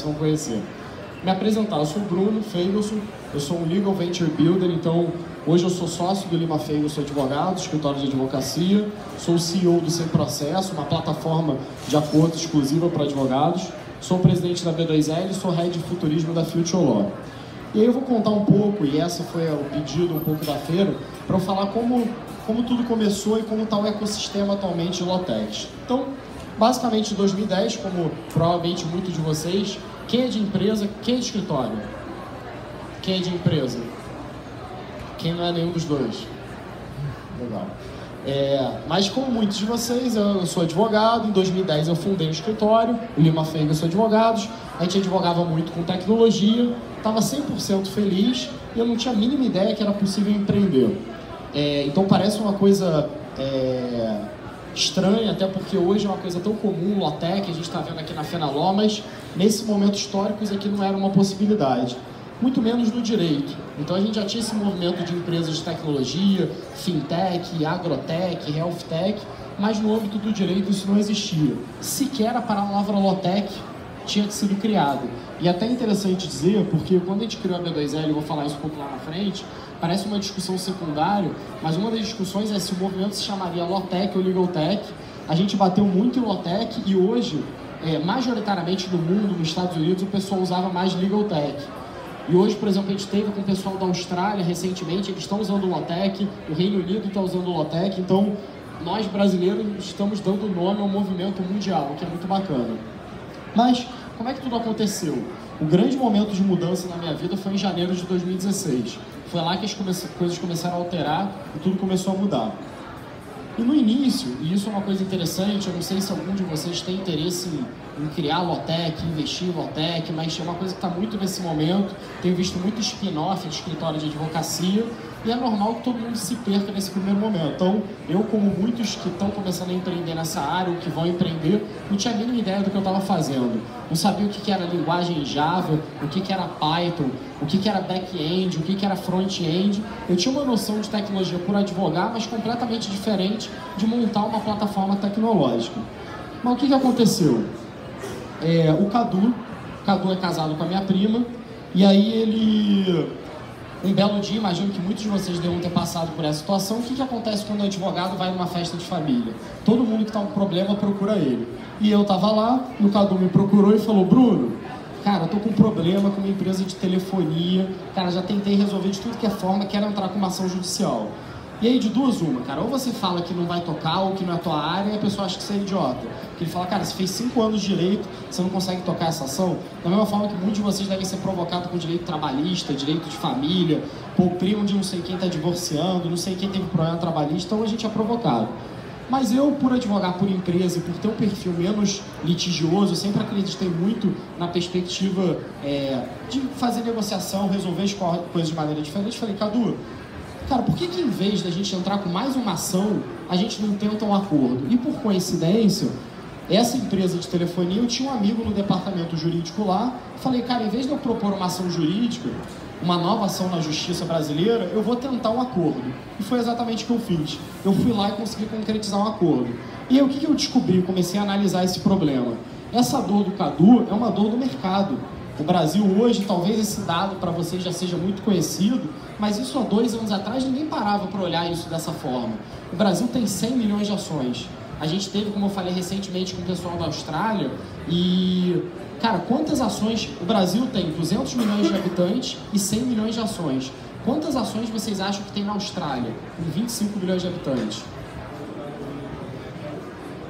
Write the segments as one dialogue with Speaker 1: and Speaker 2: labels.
Speaker 1: vão conhecer. Me apresentar, eu sou o Bruno Feigelson, eu sou um Legal Venture Builder, então hoje eu sou sócio do Lima Feigelson Advogados, escritório de advocacia, sou o CEO do Sem Processo, uma plataforma de acordo exclusiva para advogados, sou presidente da B2L, sou Head de Futurismo da Future Law. E aí eu vou contar um pouco, e esse foi o pedido um pouco da feira, para eu falar como tudo começou e como está o ecossistema atualmente de Lawtech. Então, basicamente em 2010, como provavelmente muitos de vocês, quem é de empresa, quem é de escritório? Quem é de empresa? Quem não é nenhum dos dois? Legal. Mas como muitos de vocês, eu sou advogado, em 2010 eu fundei um escritório, o Lima Feigelson Advogados, a gente advogava muito com tecnologia, estava 100% feliz e eu não tinha a mínima ideia que era possível empreender. Então parece uma coisa estranha, até porque hoje é uma coisa tão comum, Lawtech, a gente está vendo aqui na Fenaló, mas nesse momento histórico isso aqui não era uma possibilidade. Muito menos no direito. Então a gente já tinha esse movimento de empresas de tecnologia, fintech, agrotech, healthtech, mas no âmbito do direito isso não existia. Sequer a palavra Lawtech tinha sido criada. E até interessante dizer, porque quando a gente criou a B2L, eu vou falar isso um pouco lá na frente, parece uma discussão secundária, mas uma das discussões é se o movimento se chamaria Lawtech ou Legaltech. A gente bateu muito em Lawtech e hoje, majoritariamente no mundo, nos Estados Unidos, o pessoal usava mais Legaltech. E hoje, por exemplo, a gente teve com o pessoal da Austrália recentemente, eles estão usando o Lawtech, o Reino Unido está usando o Lawtech, então nós brasileiros estamos dando nome ao movimento mundial, o que é muito bacana. Mas como é que tudo aconteceu? O grande momento de mudança na minha vida foi em janeiro de 2016. Foi lá que as coisas começaram a alterar e tudo começou a mudar. E no início, e isso é uma coisa interessante, eu não sei se algum de vocês tem interesse em criar Lawtech, investir em Lawtech, mas é uma coisa que está muito nesse momento. Tenho visto muito spin-off de escritório de advocacia e é normal que todo mundo se perca nesse primeiro momento. Então, eu, como muitos que estão começando a empreender nessa área ou que vão empreender, não tinha a mínima ideia do que eu estava fazendo. Não sabia o que era linguagem Java, o que era Python, o que era back-end, o que era front-end. Eu tinha uma noção de tecnologia por advogar, mas completamente diferente de montar uma plataforma tecnológica. Mas o que aconteceu? O Cadu é casado com a minha prima, e aí ele, um belo dia, imagino que muitos de vocês devem ter passado por essa situação, o que acontece quando o advogado vai numa festa de família? Todo mundo que está com problema procura ele. E eu estava lá, e o Cadu me procurou e falou: Bruno, cara, eu tô com um problema com uma empresa de telefonia, cara, já tentei resolver de tudo que é forma, quero entrar com uma ação judicial. E aí, de duas uma, cara, ou você fala que não vai tocar ou que não é a tua área e a pessoa acha que você é idiota. Porque ele fala: cara, você fez 5 anos de direito, você não consegue tocar essa ação. Da mesma forma que muitos de vocês devem ser provocados com direito trabalhista, direito de família, pô, primo de não sei quem tá divorciando, não sei quem teve problema trabalhista, então a gente é provocado. Mas eu, por advogar por empresa e por ter um perfil menos litigioso, eu sempre acreditei muito na perspectiva de fazer negociação, resolver as coisas de maneira diferente. Falei: Cadu, cara, por que em vez da gente entrar com mais uma ação, a gente não tenta um acordo? E por coincidência, essa empresa de telefonia, eu tinha um amigo no departamento jurídico lá, falei: cara, em vez de eu propor uma ação jurídica, uma nova ação na justiça brasileira, eu vou tentar um acordo. E foi exatamente o que eu fiz. Eu fui lá e consegui concretizar um acordo. E aí o que eu descobri? Comecei a analisar esse problema. Essa dor do Cadu é uma dor do mercado. O Brasil hoje, talvez esse dado para vocês já seja muito conhecido, mas isso há 2 anos atrás ninguém parava para olhar isso dessa forma. O Brasil tem 100 milhões de ações. A gente teve, como eu falei recentemente com o pessoal da Austrália, e, cara, quantas ações? O Brasil tem 200 milhões de habitantes e 100 milhões de ações. Quantas ações vocês acham que tem na Austrália, com 25 milhões de habitantes?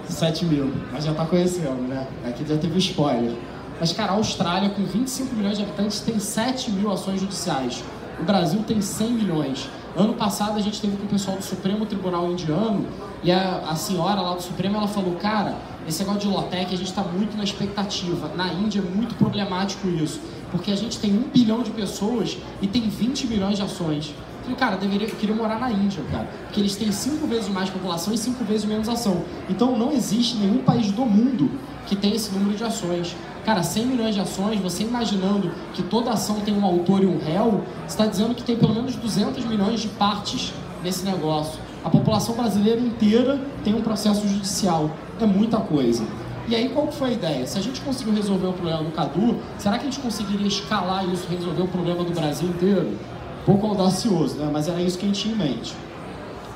Speaker 1: 7 mil, mas já tá conhecendo, né? Aqui já teve spoiler. Mas, cara, a Austrália, com 25 milhões de habitantes, tem 7 mil ações judiciais. O Brasil tem 100 milhões. Ano passado, a gente teve com o pessoal do Supremo Tribunal Indiano, e a senhora lá do Supremo, ela falou: cara, esse negócio de Lawtech, a gente está muito na expectativa. Na Índia é muito problemático isso, porque a gente tem 1 bilhão de pessoas e tem 20 milhões de ações. Eu falei: cara, eu queria morar na Índia, cara, porque eles têm 5 vezes mais população e 5 vezes menos ação. Então, não existe nenhum país do mundo que tem esse número de ações. Cara, 100 milhões de ações, você imaginando que toda ação tem um autor e um réu, você está dizendo que tem pelo menos 200 milhões de partes nesse negócio. A população brasileira inteira tem um processo judicial. É muita coisa. E aí, qual que foi a ideia? Se a gente conseguiu resolver o problema do Cadu, será que a gente conseguiria escalar isso, resolver o problema do Brasil inteiro? Um pouco audacioso, né? Mas era isso que a gente tinha em mente.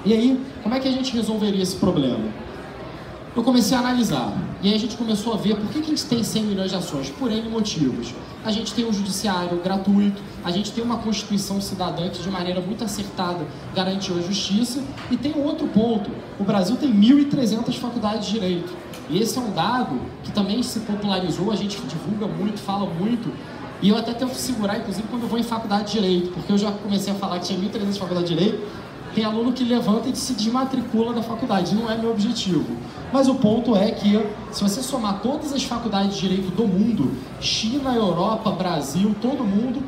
Speaker 1: E aí, como é que a gente resolveria esse problema? Eu comecei a analisar, e aí a gente começou a ver por que a gente tem 100 milhões de ações, por N motivos. A gente tem um judiciário gratuito, a gente tem uma Constituição cidadã que de maneira muito acertada garantiu a justiça, e tem um outro ponto, o Brasil tem 1.300 faculdades de Direito, e esse é um dado que também se popularizou, a gente divulga muito, fala muito, e eu até tento segurar, inclusive, quando eu vou em faculdade de Direito, porque eu já comecei a falar que tinha 1.300 faculdades de Direito, tem aluno que levanta e se desmatricula da faculdade, não é meu objetivo. Mas o ponto é que, se você somar todas as faculdades de Direito do mundo, China, Europa, Brasil, todo mundo,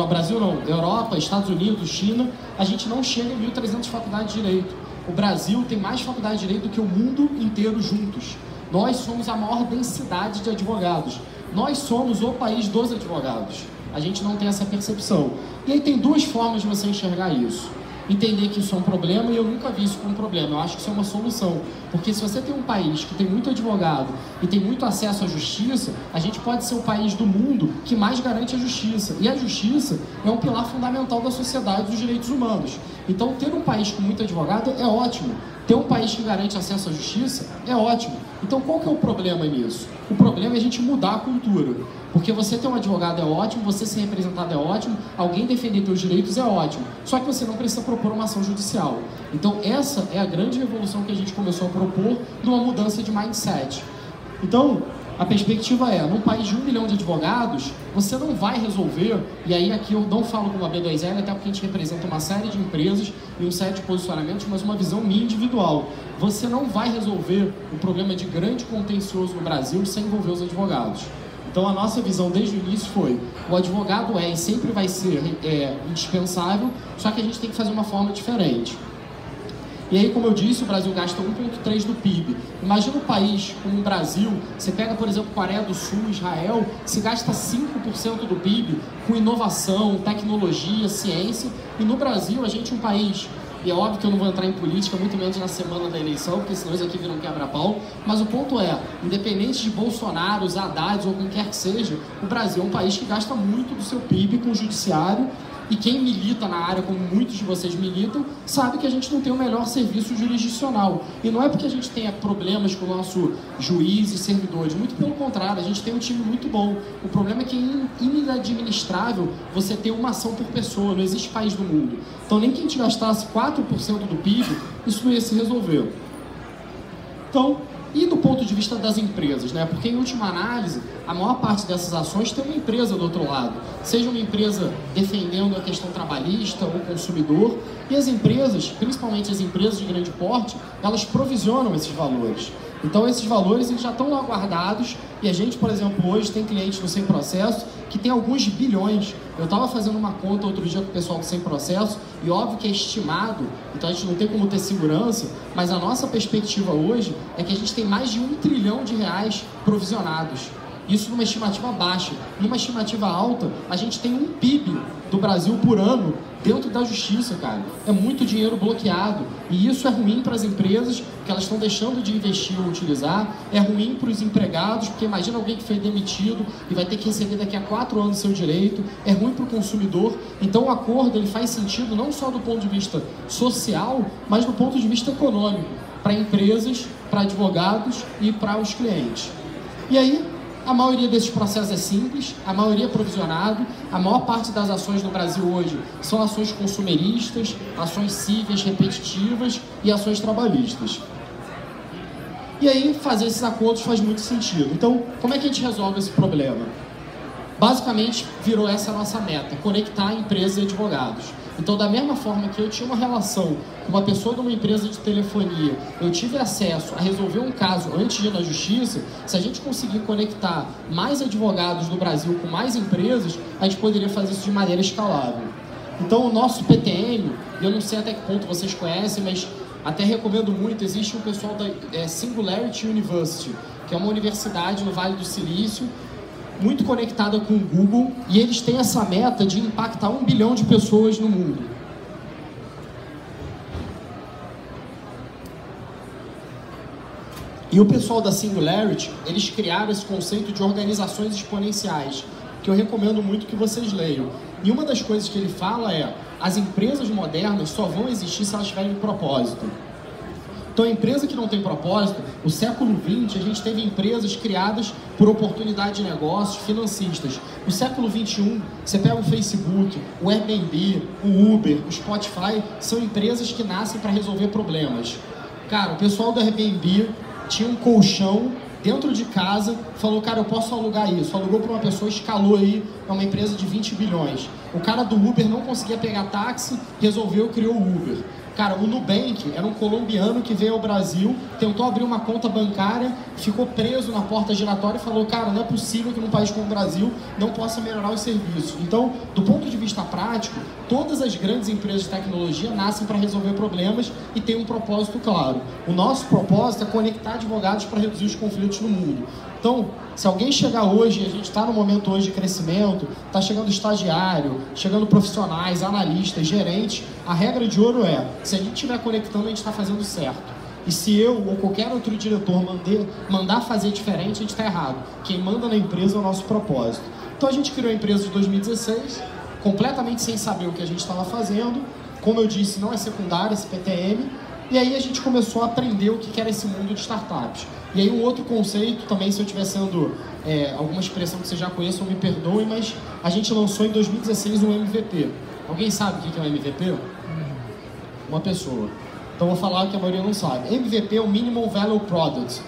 Speaker 1: Brasil não, Europa, Estados Unidos, China, a gente não chega em 1.300 faculdades de Direito. O Brasil tem mais faculdades de Direito do que o mundo inteiro juntos. Nós somos a maior densidade de advogados. Nós somos o país dos advogados. A gente não tem essa percepção. E aí tem duas formas de você enxergar isso. Entender que isso é um problema, e eu nunca vi isso como um problema, eu acho que isso é uma solução, porque se você tem um país que tem muito advogado e tem muito acesso à justiça, a gente pode ser o país do mundo que mais garante a justiça, e a justiça é um pilar fundamental da sociedade dos direitos humanos. Então ter um país com muito advogado é ótimo, ter um país que garante acesso à justiça é ótimo. Então qual que é o problema nisso? O problema é a gente mudar a cultura, porque você ter um advogado é ótimo, você ser representado é ótimo, alguém defender seus direitos é ótimo, só que você não precisa propor uma ação judicial. Então essa é a grande revolução que a gente começou a propor numa mudança de mindset. Então a perspectiva é, num país de 1 milhão de advogados, você não vai resolver, e aí aqui eu não falo como a B2L, até porque a gente representa uma série de empresas e um série de posicionamentos, mas uma visão minha individual. Você não vai resolver o problema de grande contencioso no Brasil sem envolver os advogados. Então a nossa visão desde o início foi, o advogado é e sempre vai ser indispensável, só que a gente tem que fazer uma forma diferente. E aí, como eu disse, o Brasil gasta 1,3% do PIB. Imagina um país como o Brasil, você pega, por exemplo, Coreia do Sul, Israel, se gasta 5% do PIB com inovação, tecnologia, ciência, e no Brasil a gente é um país, e é óbvio que eu não vou entrar em política, muito menos na semana da eleição, porque senão isso aqui vira um quebra-pau, mas o ponto é, independente de Bolsonaro, Haddad ou quem quer que seja, o Brasil é um país que gasta muito do seu PIB com o judiciário, e quem milita na área, como muitos de vocês militam, sabe que a gente não tem o melhor serviço jurisdicional. E não é porque a gente tenha problemas com o nosso juiz e servidores, muito pelo contrário, a gente tem um time muito bom. O problema é que é inadministrável você ter uma ação por pessoa, não existe país do mundo. Então nem que a gente gastasse 4% do PIB, isso não ia se resolver. Então, e do ponto de vista das empresas, né? Porque em última análise, a maior parte dessas ações tem uma empresa do outro lado. Seja uma empresa defendendo a questão trabalhista ou consumidor, e as empresas, principalmente as empresas de grande porte, elas provisionam esses valores. Então esses valores eles já estão lá guardados, e a gente, por exemplo, hoje tem clientes no Sem Processo que tem alguns bilhões. Eu estava fazendo uma conta outro dia com o pessoal do Sem Processo, e óbvio que é estimado, então a gente não tem como ter segurança, mas a nossa perspectiva hoje é que a gente tem mais de R$1 trilhão provisionados. Isso numa estimativa baixa. Numa estimativa alta, a gente tem um PIB do Brasil por ano dentro da justiça, cara. É muito dinheiro bloqueado. E isso é ruim para as empresas, porque elas estão deixando de investir ou utilizar. É ruim para os empregados, porque imagina alguém que foi demitido e vai ter que receber daqui a 4 anos seu direito. É ruim para o consumidor. Então o acordo ele faz sentido não só do ponto de vista social, mas do ponto de vista econômico, para empresas, para advogados e para os clientes. E aí, a maioria desses processos é simples, a maioria é provisionado, a maior parte das ações no Brasil hoje são ações consumeristas, ações cíveis repetitivas e ações trabalhistas. E aí, fazer esses acordos faz muito sentido. Então, como é que a gente resolve esse problema? Basicamente, virou essa a nossa meta, conectar empresas e advogados. Então, da mesma forma que eu tinha uma relação com uma pessoa de uma empresa de telefonia, eu tive acesso a resolver um caso antes de ir na justiça, se a gente conseguir conectar mais advogados no Brasil com mais empresas, a gente poderia fazer isso de maneira escalável. Então, o nosso PTM, eu não sei até que ponto vocês conhecem, mas até recomendo muito, existe um pessoal da Singularity University, que é uma universidade no Vale do Silício, muito conectada com o Google, e eles têm essa meta de impactar 1 bilhão de pessoas no mundo. E o pessoal da Singularity, eles criaram esse conceito de organizações exponenciais, que eu recomendo muito que vocês leiam. E uma das coisas que ele fala é: as empresas modernas só vão existir se elas tiverem propósito. Então, a empresa que não tem propósito, o século XX, a gente teve empresas criadas por oportunidade de negócios financistas. No século XXI, você pega o Facebook, o Airbnb, o Uber, o Spotify, são empresas que nascem para resolver problemas. Cara, o pessoal do Airbnb tinha um colchão dentro de casa, falou, cara, eu posso alugar isso. Alugou para uma pessoa, escalou aí, é uma empresa de 20 bilhões. O cara do Uber não conseguia pegar táxi, resolveu, criou o Uber. Cara, o Nubank era um colombiano que veio ao Brasil, tentou abrir uma conta bancária, ficou preso na porta giratória e falou, cara, não é possível que num país como o Brasil não possa melhorar os serviços. Então, do ponto de vista prático, todas as grandes empresas de tecnologia nascem para resolver problemas e têm um propósito claro. O nosso propósito é conectar advogados para reduzir os conflitos no mundo. Então, se alguém chegar hoje, a gente está no momento hoje de crescimento, está chegando estagiário, chegando profissionais, analistas, gerentes, a regra de ouro é, se a gente estiver conectando, a gente está fazendo certo. E se eu ou qualquer outro diretor mandar fazer diferente, a gente está errado. Quem manda na empresa é o nosso propósito. Então a gente criou a empresa de 2016, completamente sem saber o que a gente estava fazendo. Como eu disse, não é secundário, esse PTM. E aí a gente começou a aprender o que era esse mundo de startups. E aí um outro conceito, também se eu estiver sendo alguma expressão que vocês já conheçam, me perdoem, mas a gente lançou em 2016 um MVP. Alguém sabe o que é um MVP? Uma pessoa. Então vou falar que a maioria não sabe. MVP é o Minimum Value Product.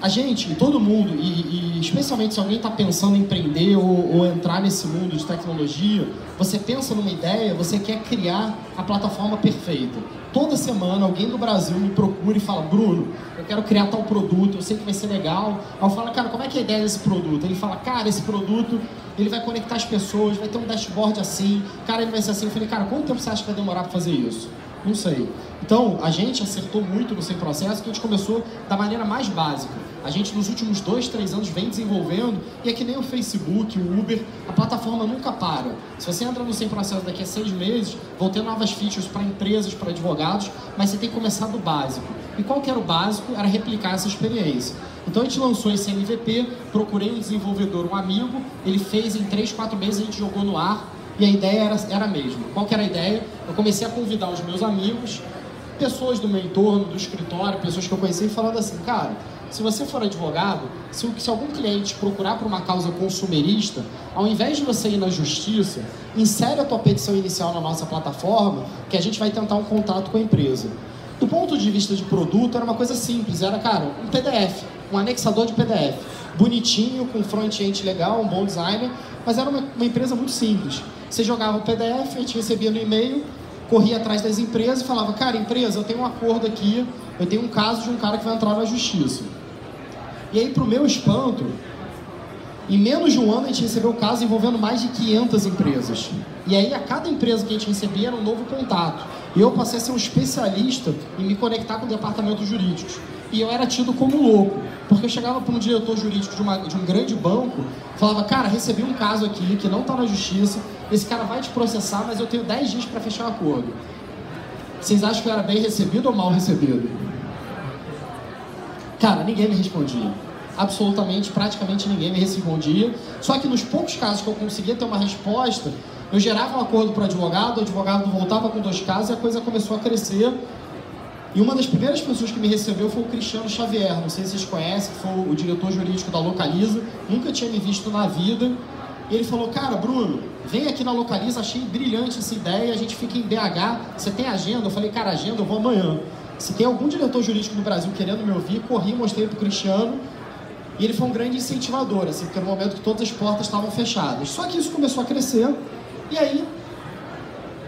Speaker 1: A gente, todo mundo, e especialmente se alguém está pensando em empreender ou entrar nesse mundo de tecnologia, você pensa numa ideia, você quer criar a plataforma perfeita. Toda semana alguém do Brasil me procura e fala, Bruno, eu quero criar tal produto, eu sei que vai ser legal. Aí eu falo, cara, como é que é a ideia desse produto? Ele fala, cara, esse produto, ele vai conectar as pessoas, vai ter um dashboard assim, cara, ele vai ser assim. Eu falei, cara, quanto tempo você acha que vai demorar para fazer isso? Não sei. Então, a gente acertou muito no seu processo, que a gente começou da maneira mais básica. A gente, nos últimos 2, 3 anos, vem desenvolvendo, e é que nem o Facebook, o Uber, a plataforma nunca para. Se você entra no seu processo daqui a 6 meses, vão ter novas features para empresas, para advogados, mas você tem que começar do básico. E qual que era o básico? Era replicar essa experiência. Então a gente lançou esse MVP, procurei um desenvolvedor, um amigo, ele fez em 3, 4 meses, a gente jogou no ar, e a ideia era a mesma. Qual que era a ideia? Eu comecei a convidar os meus amigos, pessoas do meu entorno, do escritório, pessoas que eu conheci, falando assim, cara, se você for advogado, se algum cliente procurar por uma causa consumerista, ao invés de você ir na justiça, insere a tua petição inicial na nossa plataforma, que a gente vai tentar um contato com a empresa. Do ponto de vista de produto, era uma coisa simples, era, cara, um PDF, um anexador de PDF, bonitinho, com front-end legal, um bom designer, mas era uma empresa muito simples. Você jogava o PDF, a gente recebia no e-mail, corria atrás das empresas e falava, cara, empresa, eu tenho um acordo aqui, eu tenho um caso de um cara que vai entrar na justiça. E aí, pro meu espanto, em menos de um ano a gente recebeu casos envolvendo mais de 500 empresas. E aí, a cada empresa que a gente recebia era um novo contato. E eu passei a ser um especialista em me conectar com departamentos jurídicos. E eu era tido como louco, porque eu chegava para um diretor jurídico de um grande banco, falava, cara, recebi um caso aqui que não está na justiça, esse cara vai te processar, mas eu tenho 10 dias para fechar o acordo. Vocês acham que eu era bem recebido ou mal recebido? Cara, ninguém me respondia. Absolutamente, praticamente ninguém me respondia. Só que nos poucos casos que eu conseguia ter uma resposta, eu gerava um acordo para o advogado voltava com 2 casos e a coisa começou a crescer. E uma das primeiras pessoas que me recebeu foi o Cristiano Xavier, não sei se vocês conhecem, que foi o diretor jurídico da Localiza, nunca tinha me visto na vida. E ele falou, cara, Bruno, vem aqui na Localiza, achei brilhante essa ideia, a gente fica em BH, você tem agenda? Eu falei, cara, agenda, eu vou amanhã. Se tem algum diretor jurídico no Brasil querendo me ouvir, corri, mostrei pro Cristiano, e ele foi um grande incentivador, assim, porque era um momento que todas as portas estavam fechadas. Só que isso começou a crescer, e aí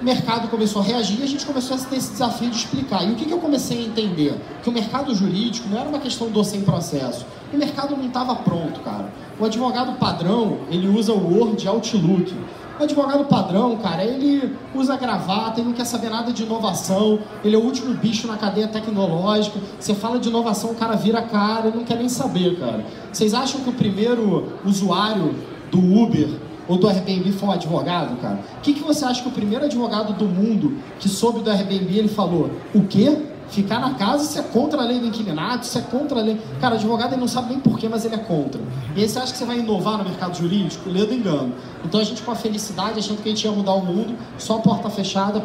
Speaker 1: o mercado começou a reagir e a gente começou a ter esse desafio de explicar. E o que eu comecei a entender? Que o mercado jurídico não era uma questão do sem processo. O mercado não estava pronto, cara. O advogado padrão, ele usa o Word e Outlook. O advogado padrão, cara, ele usa gravata, ele não quer saber nada de inovação, ele é o último bicho na cadeia tecnológica. Você fala de inovação, o cara vira a cara, ele não quer nem saber, cara. Vocês acham que o primeiro usuário do Uber ou do Airbnb foi um advogado, cara? O que você acha que o primeiro advogado do mundo que soube do Airbnb, ele falou? O quê? ficar na casa, isso é contra a lei do inquilinato, isso é contra a lei... Cara, o advogado ele não sabe nem porquê, mas ele é contra. E aí você acha que você vai inovar no mercado jurídico? Lê do engano. Então a gente com a felicidade, achando que a gente ia mudar o mundo, só porta fechada,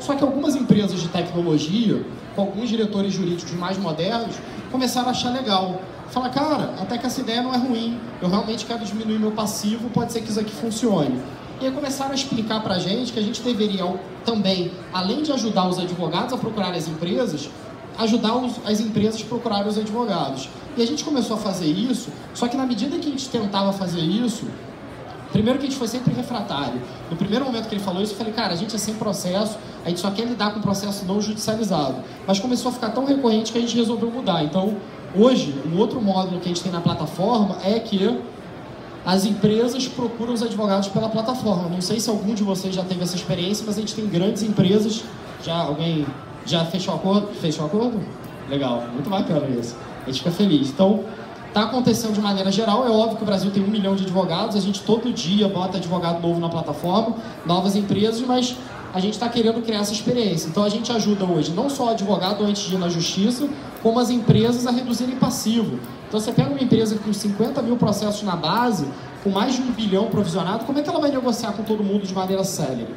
Speaker 1: só que algumas empresas de tecnologia, com alguns diretores jurídicos mais modernos, começaram a achar legal. Fala, cara, até que essa ideia não é ruim, eu realmente quero diminuir meu passivo, pode ser que isso aqui funcione. E aí começaram a explicar pra gente que a gente deveria também, além de ajudar os advogados a procurar as empresas, ajudar as empresas a procurar os advogados. E a gente começou a fazer isso, só que na medida que a gente tentava fazer isso, primeiro que a gente foi sempre refratário. No primeiro momento que ele falou isso, eu falei, cara, a gente é sem processo, a gente só quer lidar com processo não judicializado. Mas começou a ficar tão recorrente que a gente resolveu mudar. Então, hoje, um outro módulo que a gente tem na plataforma é que as empresas procuram os advogados pela plataforma. Não sei se algum de vocês já teve essa experiência, mas a gente tem grandes empresas. Alguém já fechou acordo? Fechou acordo? Legal, muito bacana isso. A gente fica feliz. Então, está acontecendo de maneira geral. É óbvio que o Brasil tem 1 milhão de advogados. A gente todo dia bota advogado novo na plataforma, novas empresas, mas a gente está querendo criar essa experiência. Então, a gente ajuda hoje não só o advogado antes de ir na justiça, como as empresas a reduzirem passivo. Então, você pega uma empresa com 50 mil processos na base, com mais de 1 bilhão provisionado, como é que ela vai negociar com todo mundo de maneira célere?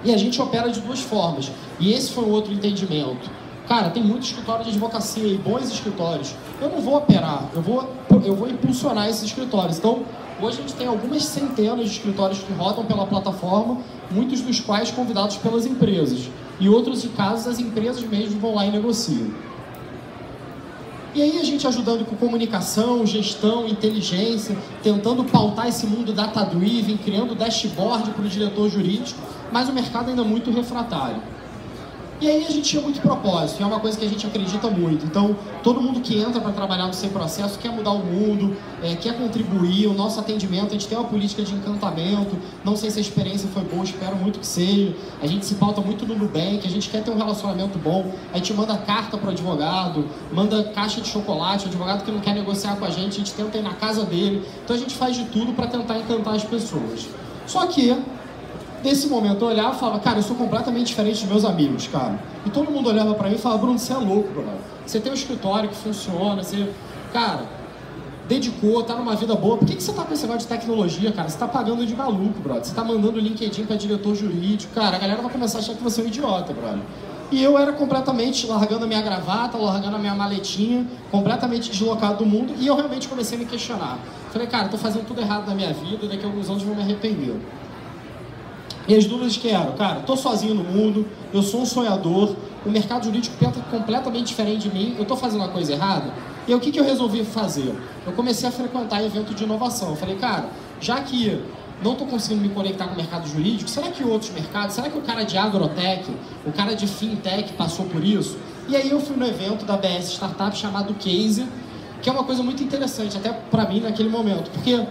Speaker 1: E a gente opera de 2 formas. E esse foi um outro entendimento. Cara, tem muito escritório de advocacia e bons escritórios. Eu não vou operar, eu vou impulsionar esses escritórios. Então, hoje a gente tem algumas centenas de escritórios que rodam pela plataforma, muitos dos quais convidados pelas empresas. E outros de casos, as empresas mesmo vão lá e negociam. E aí a gente ajudando com comunicação, gestão, inteligência, tentando pautar esse mundo data-driven, criando dashboard para o diretor jurídico, mas o mercado ainda é muito refratário. E aí a gente tinha muito propósito, e é uma coisa que a gente acredita muito. Então, todo mundo que entra para trabalhar no Sem Processo quer mudar o mundo, quer contribuir. O nosso atendimento, a gente tem uma política de encantamento. Não sei se a experiência foi boa, espero muito que seja. A gente se pauta muito no Nubank, a gente quer ter um relacionamento bom. A gente manda carta para o advogado, manda caixa de chocolate. O advogado que não quer negociar com a gente tenta ir na casa dele. Então a gente faz de tudo para tentar encantar as pessoas. Só que nesse momento eu olhava e falava, cara, eu sou completamente diferente dos meus amigos, cara. E todo mundo olhava pra mim e falava, Bruno, você é louco, Bruno. Você tem um escritório que funciona, você, cara, dedicou, tá numa vida boa. Por que você tá com esse negócio de tecnologia, cara? Você tá pagando de maluco, brother. Você tá mandando LinkedIn pra diretor jurídico. Cara, a galera vai começar a achar que você é um idiota, brother. E eu era completamente largando a minha gravata, largando a minha maletinha, completamente deslocado do mundo. E eu realmente comecei a me questionar. Falei, cara, tô fazendo tudo errado na minha vida, daqui a alguns anos eu vou me arrepender. E as dúvidas que eram, cara, tô sozinho no mundo, eu sou um sonhador, o mercado jurídico pensa completamente diferente de mim, eu tô fazendo uma coisa errada. E aí, o que eu resolvi fazer? Eu comecei a frequentar evento de inovação. Eu falei, cara, já que não tô conseguindo me conectar com o mercado jurídico, será que outros mercados, será que o cara de agrotech, o cara de fintech passou por isso? E aí eu fui no evento da BS Startup chamado Case, que é uma coisa muito interessante, até pra mim naquele momento, porque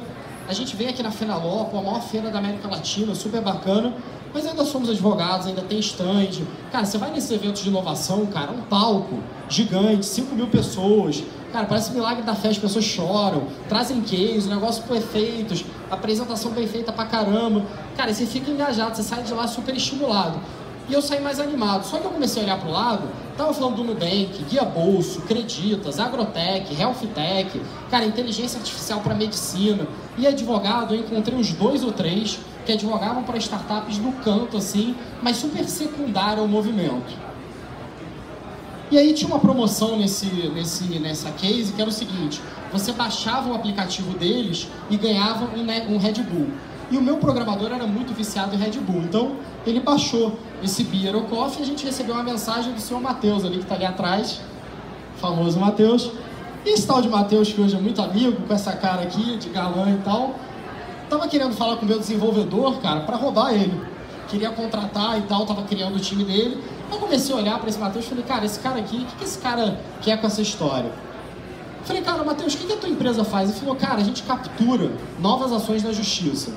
Speaker 1: a gente veio aqui na Fenalop, a maior feira da América Latina, super bacana, mas ainda somos advogados, ainda tem stand. Cara, você vai nesses eventos de inovação, cara, um palco gigante, 5 mil pessoas. Cara, parece milagre da fé, as pessoas choram, trazem case, negócios perfeitos, apresentação bem feita pra caramba. Cara, você fica engajado, você sai de lá super estimulado. E eu saí mais animado. Só que eu comecei a olhar pro lado, tava falando do Nubank, Guia Bolso, Creditas, Agrotech, Healthtech, cara, inteligência artificial para medicina. E advogado, eu encontrei uns 2 ou 3 que advogavam para startups no canto, assim, mas super secundário ao movimento. E aí tinha uma promoção nessa case que era o seguinte, você baixava o aplicativo deles e ganhava um Red Bull. E o meu programador era muito viciado em Red Bull, então ele baixou esse Beer ou Coffee e a gente recebeu uma mensagem do senhor Matheus ali, que está ali atrás, famoso Matheus. E esse tal de Matheus, que hoje é muito amigo, com essa cara aqui, de galã e tal, tava querendo falar com o meu desenvolvedor, cara, para roubar ele. Queria contratar e tal, tava criando o time dele. Eu comecei a olhar para esse Matheus e falei, cara, esse cara aqui, o que esse cara quer com essa história? Falei, cara, Matheus, o que a tua empresa faz? Ele falou, cara, a gente captura novas ações na justiça.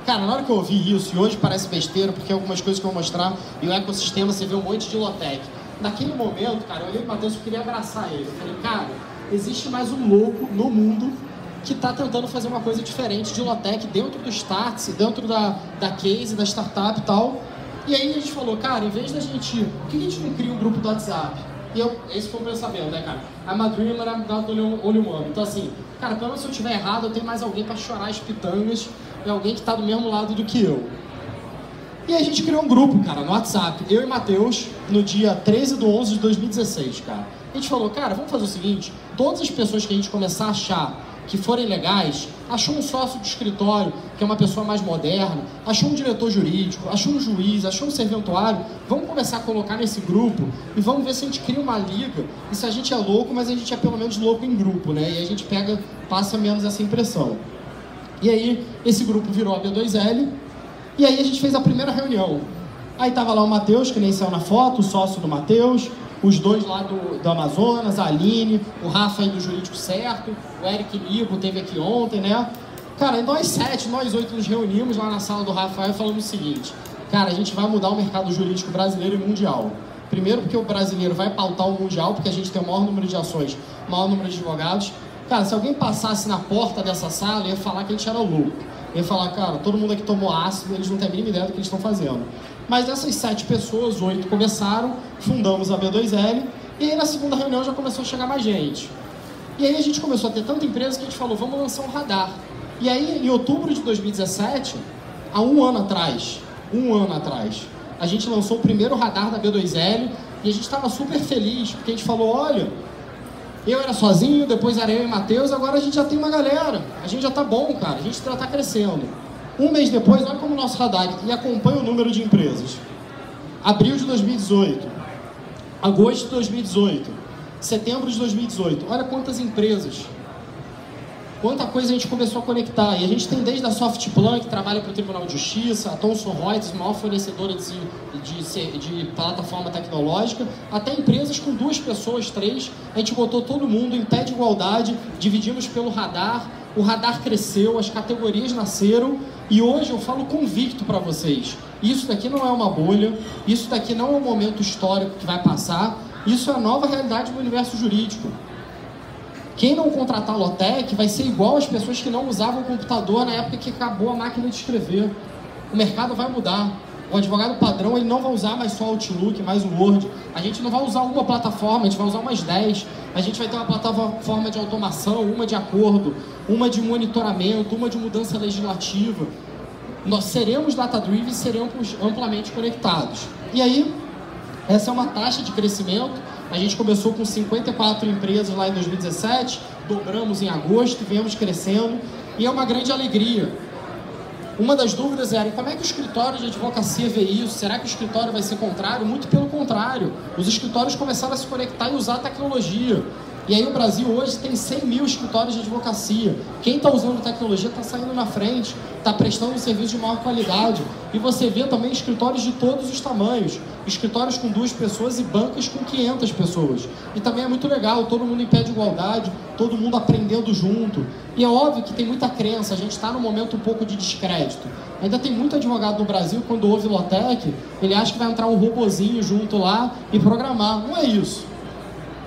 Speaker 1: Cara, na hora que eu ouvi isso, e hoje parece besteira, porque algumas coisas que eu vou mostrar, e o ecossistema, você vê um monte de lotec. Naquele momento, cara, eu olhei pro Matheus e queria abraçar ele. Eu falei, cara, existe mais um louco no mundo que está tentando fazer uma coisa diferente de lotec dentro do Startse, dentro da case, da startup e tal. E aí a gente falou, cara, em vez da gente... Por que a gente não cria um grupo do WhatsApp? E esse foi o pensamento, né, cara? I'm a dreamer, I'm not only one. Então, assim, cara, pelo menos se eu estiver errado, eu tenho mais alguém para chorar as pitangas e alguém que tá do mesmo lado do que eu. E aí a gente criou um grupo, cara, no WhatsApp, eu e Matheus, no dia 13/11/2016, cara. A gente falou, cara, vamos fazer o seguinte, todas as pessoas que a gente começar a achar que forem legais, achou um sócio de escritório, que é uma pessoa mais moderna, achou um diretor jurídico, achou um juiz, achou um serventuário, vamos começar a colocar nesse grupo e vamos ver se a gente cria uma liga, e se a gente é louco, mas a gente é pelo menos louco em grupo, né? E a gente passa menos essa impressão. E aí, esse grupo virou a B2L, e aí a gente fez a primeira reunião. Aí tava lá o Matheus, que nem saiu na foto, o sócio do Matheus, os dois lá do Amazonas, a Aline, o Rafa aí do Jurídico Certo, o Eric Libo teve aqui ontem, né? Cara, nós 7, nós 8 nos reunimos lá na sala do Rafael e falamos o seguinte, cara, a gente vai mudar o mercado jurídico brasileiro e mundial. Primeiro porque o brasileiro vai pautar o mundial, porque a gente tem o maior número de ações, o maior número de advogados. Cara, se alguém passasse na porta dessa sala, ia falar que a gente era louco. Ia falar, cara, todo mundo aqui tomou ácido, eles não têm a mínima ideia do que eles estão fazendo. Mas dessas 7 pessoas, 8 começaram, fundamos a B2L, e aí na segunda reunião já começou a chegar mais gente. E aí a gente começou a ter tanta empresa que a gente falou, vamos lançar um radar. E aí, em outubro de 2017, há um ano atrás, a gente lançou o primeiro radar da B2L, e a gente estava super feliz, porque a gente falou, olha, eu era sozinho, depois era eu e Matheus, agora a gente já tem uma galera, a gente já tá bom, cara, a gente já tá crescendo. Um mês depois, olha como o nosso radar, e acompanha o número de empresas. Abril de 2018, agosto de 2018, setembro de 2018, olha quantas empresas, quanta coisa a gente começou a conectar. E a gente tem desde a Softplan, que trabalha para o Tribunal de Justiça, a Thomson Reuters, maior fornecedora de plataforma tecnológica, até empresas com 2 pessoas, 3, a gente botou todo mundo em pé de igualdade, dividimos pelo radar, o radar cresceu, as categorias nasceram, e hoje eu falo convicto para vocês, isso daqui não é uma bolha, isso daqui não é um momento histórico que vai passar, isso é a nova realidade do universo jurídico. Quem não contratar a Lotec vai ser igual às pessoas que não usavam o computador na época que acabou a máquina de escrever. O mercado vai mudar. O advogado padrão ele não vai usar mais só o Outlook, mais o Word. A gente não vai usar uma plataforma, a gente vai usar umas 10. A gente vai ter uma plataforma de automação, uma de acordo, uma de monitoramento, uma de mudança legislativa. Nós seremos data-driven e seremos amplamente conectados. E aí, essa é uma taxa de crescimento. A gente começou com 54 empresas lá em 2017, dobramos em agosto, viemos crescendo, e é uma grande alegria. Uma das dúvidas era, como é que o escritório de advocacia vê isso? Será que o escritório vai ser contrário? Muito pelo contrário. Os escritórios começaram a se conectar e usar a tecnologia. E aí o Brasil hoje tem 100 mil escritórios de advocacia. Quem está usando tecnologia está saindo na frente, está prestando um serviço de maior qualidade. E você vê também escritórios de todos os tamanhos. Escritórios com 2 pessoas e bancas com 500 pessoas. E também é muito legal, todo mundo em pé de igualdade, todo mundo aprendendo junto. E é óbvio que tem muita crença, a gente está num momento um pouco de descrédito. Ainda tem muito advogado no Brasil, quando ouve Lotec, ele acha que vai entrar um robozinho junto lá e programar. Não é isso.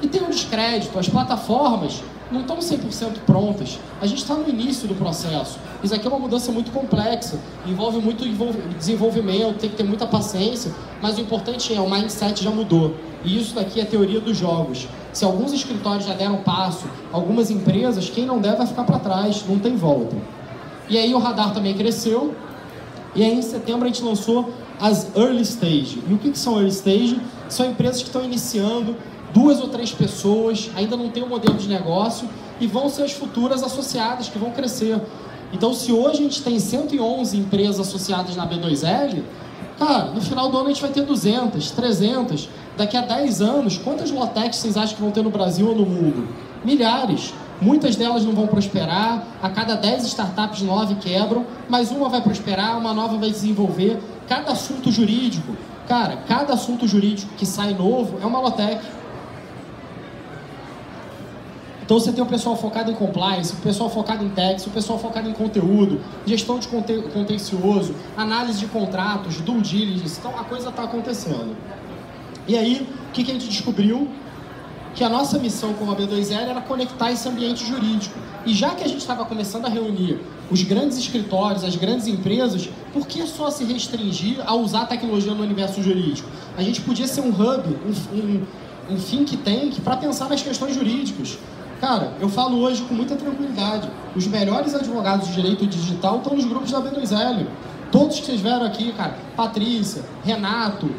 Speaker 1: E tem um descrédito, as plataformas não estão 100% prontas. A gente está no início do processo. Isso aqui é uma mudança muito complexa, envolve muito desenvolvimento, tem que ter muita paciência, mas o importante é, o mindset já mudou. E isso daqui é a teoria dos jogos. Se alguns escritórios já deram passo, algumas empresas, quem não der vai ficar para trás, não tem volta. E aí o radar também cresceu, e aí em setembro a gente lançou as Early Stage. E o que são Early Stage? São empresas que estão iniciando, 2 ou 3 pessoas, ainda não tem um modelo de negócio e vão ser as futuras associadas que vão crescer. Então, se hoje a gente tem 111 empresas associadas na B2L, cara, no final do ano a gente vai ter 200, 300. Daqui a 10 anos, quantas Lotecs vocês acham que vão ter no Brasil ou no mundo? Milhares. Muitas delas não vão prosperar, a cada 10 startups 9 quebram, mas uma vai prosperar, uma nova vai desenvolver. Cada assunto jurídico, cara, cada assunto jurídico que sai novo é uma Lotec. Então você tem o pessoal focado em compliance, o pessoal focado em tax, o pessoal focado em conteúdo, gestão de contencioso, análise de contratos, due diligence, então a coisa está acontecendo. E aí, o que a gente descobriu? que a nossa missão como a B2L era conectar esse ambiente jurídico. E já que a gente estava começando a reunir os grandes escritórios, as grandes empresas, por que só se restringir a usar a tecnologia no universo jurídico? A gente podia ser um hub, um think tank para pensar nas questões jurídicas. Cara, eu falo hoje com muita tranquilidade, os melhores advogados de direito digital estão nos grupos da B2L. Todos que vocês vieram aqui, cara, Patrícia, Renato,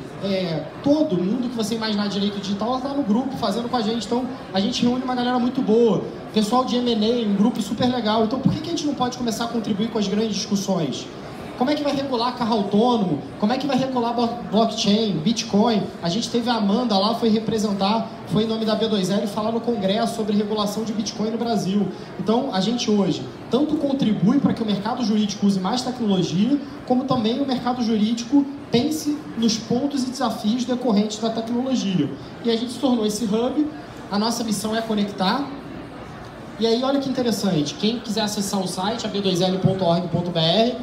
Speaker 1: todo mundo que você imaginar de direito digital está no grupo fazendo com a gente. Então, a gente reúne uma galera muito boa. Pessoal de M&A, um grupo super legal. Então, por que a gente não pode começar a contribuir com as grandes discussões? Como é que vai regular carro autônomo? Como é que vai regular blockchain, Bitcoin? A gente teve a Amanda lá, foi em nome da B2L, falar no Congresso sobre regulação de Bitcoin no Brasil. Então, a gente hoje tanto contribui para que o mercado jurídico use mais tecnologia, como também o mercado jurídico pense nos pontos e desafios decorrentes da tecnologia. E a gente se tornou esse hub, a nossa missão é conectar. E aí, olha que interessante, quem quiser acessar o site, ab2l.org.br,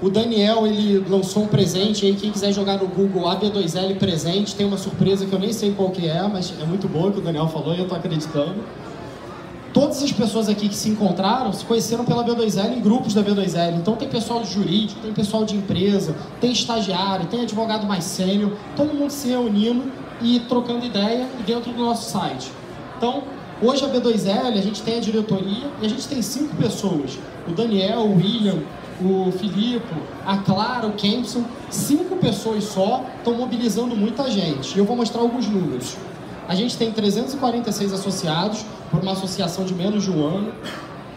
Speaker 1: o Daniel, ele lançou um presente aí, quem quiser jogar no Google AB2L presente, tem uma surpresa que eu nem sei qual que é, mas é muito boa que o Daniel falou e eu tô acreditando. Todas as pessoas aqui que se encontraram, se conheceram pela B2L em grupos da B2L. Então tem pessoal de jurídico, tem pessoal de empresa, tem estagiário, tem advogado mais sênior, todo mundo se reunindo e trocando ideia dentro do nosso site. Então, hoje a B2L, a gente tem a diretoria e a gente tem 5 pessoas. O Daniel, o William, o Filipe, a Clara, o Kempson, 5 pessoas só estão mobilizando muita gente. E eu vou mostrar alguns números. A gente tem 346 associados, por uma associação de menos de um ano.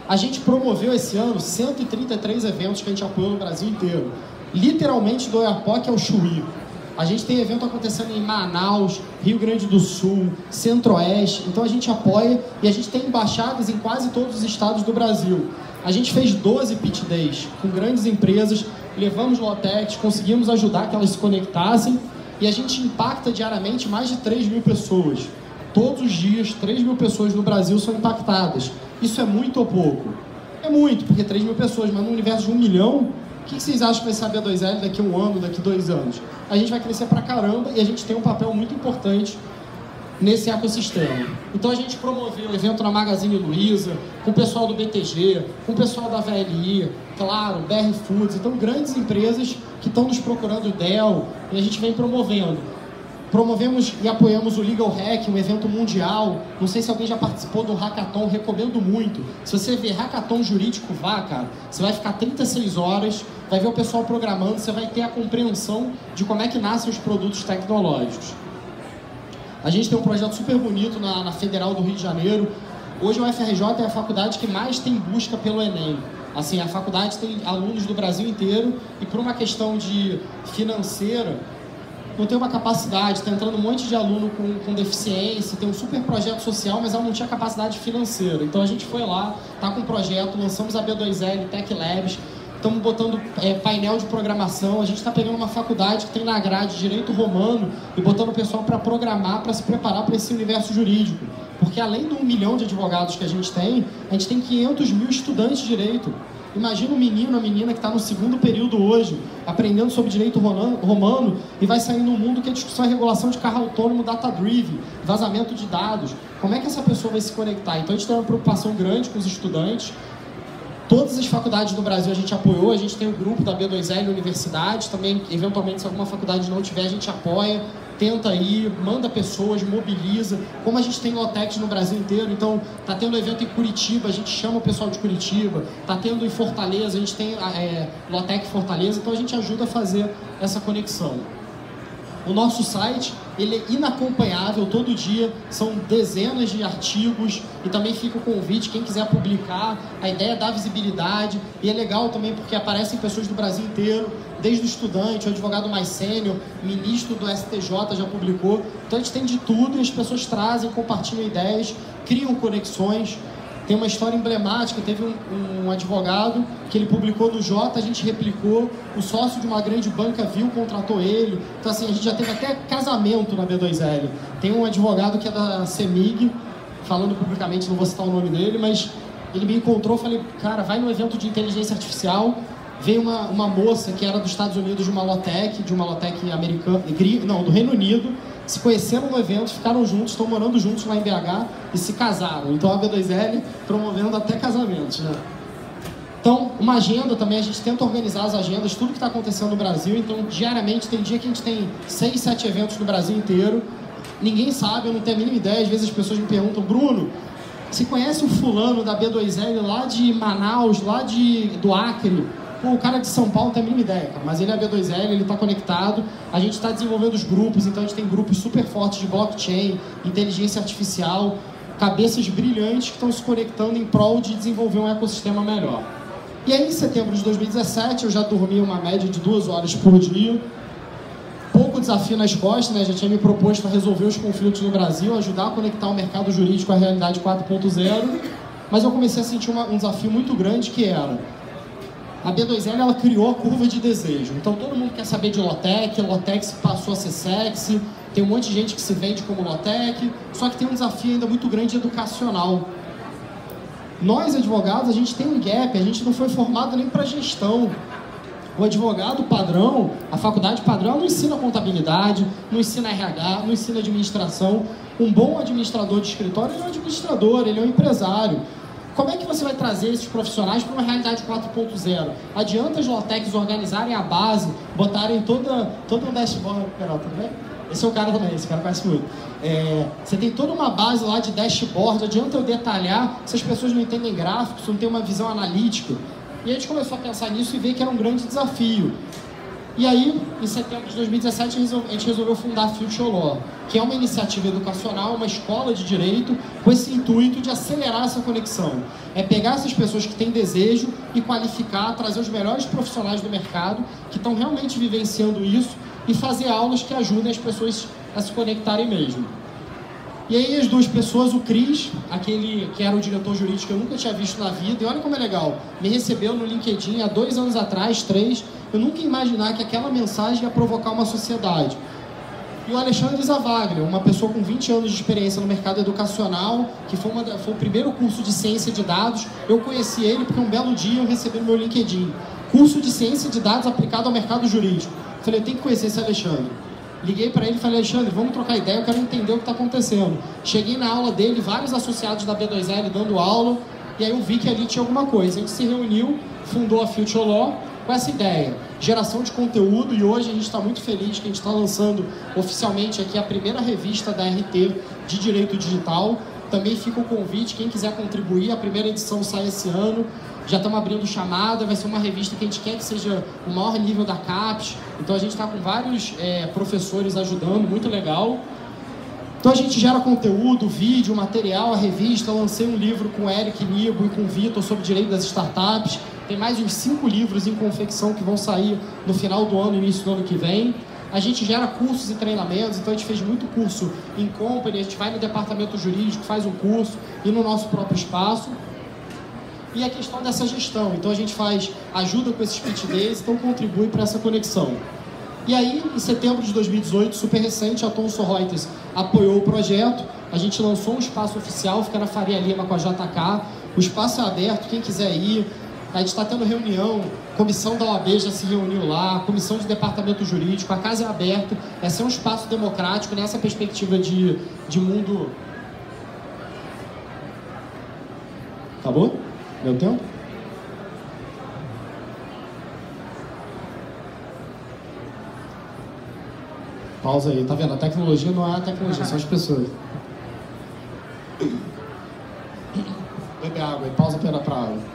Speaker 1: A gente promoveu esse ano 133 eventos que a gente apoiou no Brasil inteiro. Literalmente do Oiapoque ao Chuí. A gente tem evento acontecendo em Manaus, Rio Grande do Sul, Centro-Oeste. Então a gente apoia e a gente tem embaixadas em quase todos os estados do Brasil. A gente fez 12 pitch days com grandes empresas, levamos lotex, conseguimos ajudar que elas se conectassem e a gente impacta diariamente mais de 3 mil pessoas. Todos os dias, 3 mil pessoas no Brasil são impactadas. Isso é muito ou pouco? É muito, porque 3 mil pessoas, mas no universo de 1 milhão, o que vocês acham que vai ser a B2L daqui a 1 ano, daqui a 2 anos? A gente vai crescer pra caramba e a gente tem um papel muito importante nesse ecossistema. Então a gente promoveu o evento na Magazine Luiza, com o pessoal do BTG, com o pessoal da VLI, claro, BR Foods, então grandes empresas que estão nos procurando, o Dell, e a gente vem promovendo. Promovemos e apoiamos o Legal Hack, um evento mundial. Não sei se alguém já participou do Hackathon, recomendo muito. Se você ver Hackathon jurídico, vá, cara. Você vai ficar 36 horas, vai ver o pessoal programando, você vai ter a compreensão de como é que nascem os produtos tecnológicos. A gente tem um projeto super bonito na Federal do Rio de Janeiro. Hoje o UFRJ é a faculdade que mais tem busca pelo Enem. Assim, a faculdade tem alunos do Brasil inteiro e por uma questão de financeira, não tem uma capacidade, está entrando um monte de aluno com deficiência, tem um super projeto social, mas ela não tinha capacidade financeira. Então a gente foi lá, está com um projeto, lançamos a B2L Tech Labs, estamos botando painel de programação, a gente está pegando uma faculdade que tem na grade Direito Romano e botando o pessoal para programar, para se preparar para esse universo jurídico. Porque além do 1 milhão de advogados que a gente tem 500 mil estudantes de direito. Imagina um menino, a menina que está no 2º período hoje, aprendendo sobre direito romano e vai sair num mundo que é discussão e regulação de carro autônomo data-driven, vazamento de dados. Como é que essa pessoa vai se conectar? Então a gente tem uma preocupação grande com os estudantes. Todas as faculdades do Brasil a gente apoiou, a gente tem o grupo da B2L Universidade, também, eventualmente, se alguma faculdade não tiver, a gente apoia, tenta ir, manda pessoas, mobiliza. Como a gente tem Lotex no Brasil inteiro, então tá tendo evento em Curitiba, a gente chama o pessoal de Curitiba, tá tendo em Fortaleza, a gente tem Lotec Fortaleza, então a gente ajuda a fazer essa conexão. O nosso site, ele é inacompanhável, todo dia são dezenas de artigos e também fica o convite, quem quiser publicar, a ideia é dar visibilidade e é legal também porque aparecem pessoas do Brasil inteiro, desde o estudante, o advogado mais sênior, ministro do STJ já publicou, então a gente tem de tudo e as pessoas trazem, compartilham ideias, criam conexões. Tem uma história emblemática, teve um advogado que ele publicou no Jota, a gente replicou, o sócio de uma grande banca viu, contratou ele. Então assim, a gente já teve até casamento na B2L. Tem um advogado que é da CEMIG, falando publicamente, não vou citar o nome dele, mas ele me encontrou, falei, cara, vai no evento de inteligência artificial. Veio uma moça que era dos Estados Unidos, de uma Lotec americana, não, do Reino Unido. se conheceram no evento, ficaram juntos, estão morando juntos lá em BH e se casaram. Então a B2L promovendo até casamentos, né? Então, uma agenda também, a gente tenta organizar as agendas, tudo que está acontecendo no Brasil. Então, diariamente, tem dia que a gente tem 6, 7 eventos no Brasil inteiro. Ninguém sabe, eu não tenho a mínima ideia. Às vezes as pessoas me perguntam, Bruno, você conhece o fulano da B2L lá de Manaus, lá do Acre? Pô, o cara de São Paulo não tem a mínima ideia, cara. Mas ele é B2L, ele está conectado. A gente está desenvolvendo os grupos, então a gente tem grupos super fortes de blockchain, inteligência artificial, cabeças brilhantes que estão se conectando em prol de desenvolver um ecossistema melhor. E aí, em setembro de 2017, eu já dormi uma média de 2 horas por dia. Pouco desafio nas costas, né? Já tinha me proposto a resolver os conflitos no Brasil, ajudar a conectar o mercado jurídico à realidade 4.0. Mas eu comecei a sentir um desafio muito grande, que era... A B2L, ela criou a curva de desejo. Então, todo mundo quer saber de Lotec, Lotec passou a ser sexy, tem um monte de gente que se vende como Lotec, só que tem um desafio ainda muito grande educacional. Nós, advogados, a gente tem um gap, a gente não foi formado nem para gestão. O advogado padrão, a faculdade padrão, não ensina contabilidade, não ensina RH, não ensina administração. Um bom administrador de escritório, ele é um administrador, ele é um empresário. Como é que você vai trazer esses profissionais para uma realidade 4.0? Adianta as Lotecs organizarem a base, botarem todo um dashboard... Pera, tudo bem? Esse é o cara também, esse cara conhece muito. Você tem toda uma base lá de dashboard, adianta eu detalhar se as pessoas não entendem gráficos, não tem uma visão analítica. E a gente começou a pensar nisso e ver que era um grande desafio. E aí, em setembro de 2017, a gente resolveu fundar a Future Law, que é uma iniciativa educacional, uma escola de direito, com esse intuito de acelerar essa conexão. É pegar essas pessoas que têm desejo e qualificar, trazer os melhores profissionais do mercado, que estão realmente vivenciando isso, e fazer aulas que ajudem as pessoas a se conectarem mesmo. E aí as duas pessoas, o Cris, aquele que era o diretor jurídico que eu nunca tinha visto na vida, e olha como é legal, me recebeu no LinkedIn há 2 anos atrás, 3, eu nunca ia imaginar que aquela mensagem ia provocar uma sociedade. E o Alexandre Zavaglia, uma pessoa com 20 anos de experiência no mercado educacional, que foi o primeiro curso de ciência de dados, eu conheci ele porque um belo dia eu recebi no meu LinkedIn, curso de ciência de dados aplicado ao mercado jurídico. Falei, eu tenho que conhecer esse Alexandre. Liguei para ele e falei, Alexandre, vamos trocar ideia, eu quero entender o que está acontecendo. Cheguei na aula dele, vários associados da B2L dando aula, e aí eu vi que ali tinha alguma coisa. A gente se reuniu, fundou a Future Law com essa ideia, geração de conteúdo, e hoje a gente está muito feliz que a gente está lançando oficialmente aqui a primeira revista da RT de Direito Digital. Também fica o convite, quem quiser contribuir, a primeira edição sai esse ano. Já estamos abrindo chamada, vai ser uma revista que a gente quer que seja o maior nível da CAPES. Então a gente está com vários professores ajudando, muito legal. Então a gente gera conteúdo, vídeo, material, a revista. Lancei um livro com o Eric Nibo e com o Vitor sobre direito das startups. Tem mais uns 5 livros em confecção que vão sair no final do ano, início do ano que vem. A gente gera cursos e treinamentos, então a gente fez muito curso em company, a gente vai no departamento jurídico, faz um curso, e no nosso próprio espaço. E a questão dessa gestão, então a gente faz ajuda com esses pitch days, então contribui para essa conexão. E aí, em setembro de 2018, super recente, a Thomson Reuters apoiou o projeto, a gente lançou um espaço oficial, fica na Faria Lima com a JK, o espaço é aberto, quem quiser ir, a gente está tendo reunião, comissão da OAB já se reuniu lá, comissão de departamento jurídico, a casa é aberta, vai ser um espaço democrático nessa perspectiva de mundo... Acabou? Deu tempo? Pausa aí, tá vendo? A tecnologia não é a tecnologia, são as pessoas. Bebe água aí, pausa pra água.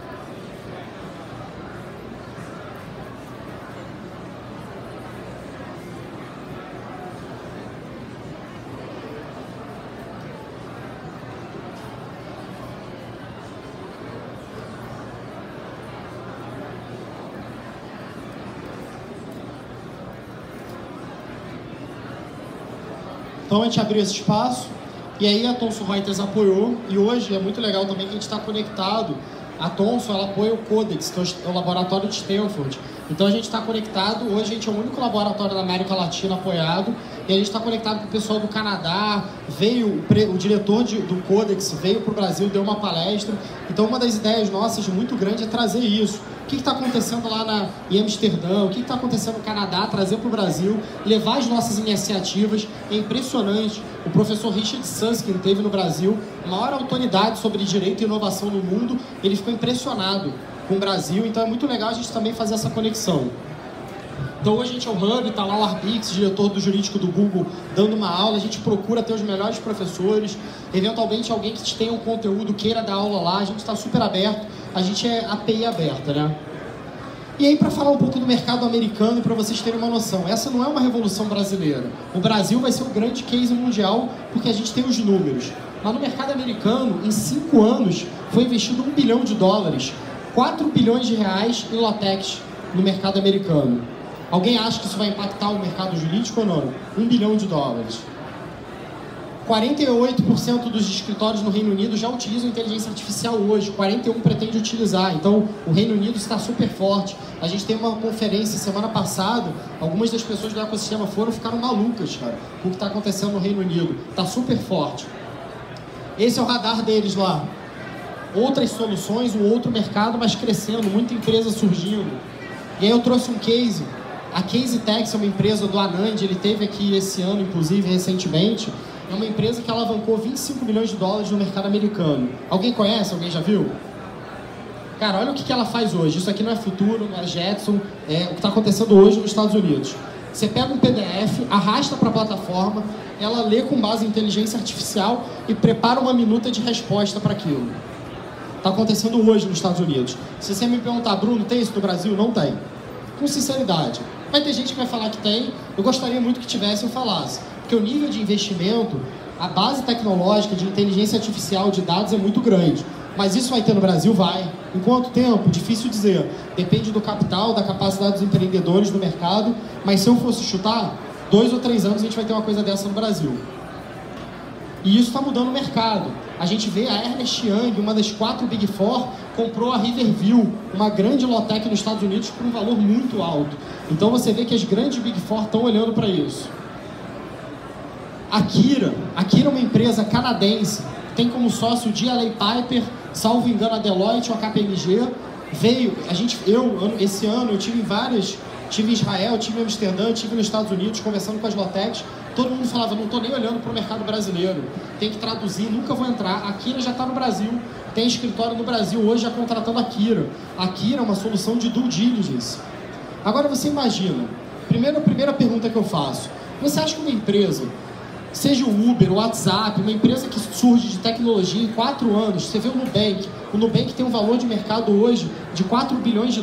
Speaker 1: Então a gente abriu esse espaço, e aí a Thomson Reuters apoiou, e hoje é muito legal também que a gente está conectado. A Thomson, ela apoia o Codex, que é o laboratório de Stanford. Então a gente está conectado, hoje a gente é o único laboratório da América Latina apoiado, e a gente está conectado com o pessoal do Canadá, veio o diretor do Codex, veio para o Brasil, deu uma palestra. Então uma das ideias nossas muito grande é trazer isso. O que está acontecendo lá em Amsterdã, o que está acontecendo no Canadá, trazer para o Brasil, levar as nossas iniciativas. É impressionante. O professor Richard Susskind teve no Brasil, a maior autoridade sobre direito e inovação no mundo, ele ficou impressionado com o Brasil, então é muito legal a gente também fazer essa conexão. Então hoje a gente é o Hub, está lá o Arbix, diretor do jurídico do Google, dando uma aula, a gente procura ter os melhores professores, eventualmente alguém que tenha um conteúdo, queira dar aula lá, a gente está super aberto, a gente é API aberta, né? E aí, para falar um pouco do mercado americano e para vocês terem uma noção, essa não é uma revolução brasileira. O Brasil vai ser o grande case mundial porque a gente tem os números. Lá no mercado americano, em 5 anos, foi investido $1 bilhão, 4 bilhões de reais em Lotex no mercado americano. Alguém acha que isso vai impactar o mercado jurídico ou não? $1 bilhão. 48% dos escritórios no Reino Unido já utilizam inteligência artificial hoje, 41% pretende utilizar. Então, o Reino Unido está super forte. A gente tem uma conferência semana passada, algumas das pessoas do ecossistema ficaram malucas, cara, com o que está acontecendo no Reino Unido. Está super forte. Esse é o radar deles lá. Outras soluções, um outro mercado, mas crescendo, muita empresa surgindo. E aí eu trouxe um case. A CaseTex é uma empresa do Anand, ele teve aqui esse ano, inclusive, recentemente. É uma empresa que alavancou $25 milhões no mercado americano. Alguém conhece? Alguém já viu? Cara, olha o que ela faz hoje. Isso aqui não é futuro, não é Jetson, é o que está acontecendo hoje nos Estados Unidos. Você pega um PDF, arrasta para a plataforma, ela lê com base em inteligência artificial e prepara uma minuta de resposta para aquilo. Está acontecendo hoje nos Estados Unidos. Se você me perguntar, Bruno, tem isso no Brasil? Não tem. Com sinceridade. Vai ter gente que vai falar que tem, eu gostaria muito que tivesse, eu falasse. Porque o nível de investimento, a base tecnológica de inteligência artificial de dados é muito grande. Mas isso vai ter no Brasil? Vai. Em quanto tempo? Difícil dizer. Depende do capital, da capacidade dos empreendedores no mercado. Mas se eu fosse chutar, 2 ou 3 anos a gente vai ter uma coisa dessa no Brasil. E isso está mudando o mercado. A gente vê a Ernst Young, uma das 4 Big Four, comprou a Riverview, uma grande Lotec nos Estados Unidos, por um valor muito alto. Então você vê que as grandes Big Four estão olhando para isso. Akira é uma empresa canadense, tem como sócio o DLA Piper, salvo engano a Deloitte ou a KPMG. Esse ano eu tive em Israel, tive em Amsterdã, tive nos Estados Unidos, conversando com as Lotecs. Todo mundo falava, não estou nem olhando para o mercado brasileiro, tem que traduzir, nunca vou entrar. A Akira já está no Brasil, tem escritório no Brasil hoje já contratando a Akira. A Akira é uma solução de due diligence. Agora você imagina, a primeira pergunta que eu faço, você acha que uma empresa, seja o Uber, o WhatsApp, uma empresa que surge de tecnologia em 4 anos, você vê o Nubank tem um valor de mercado hoje de $4 bilhões,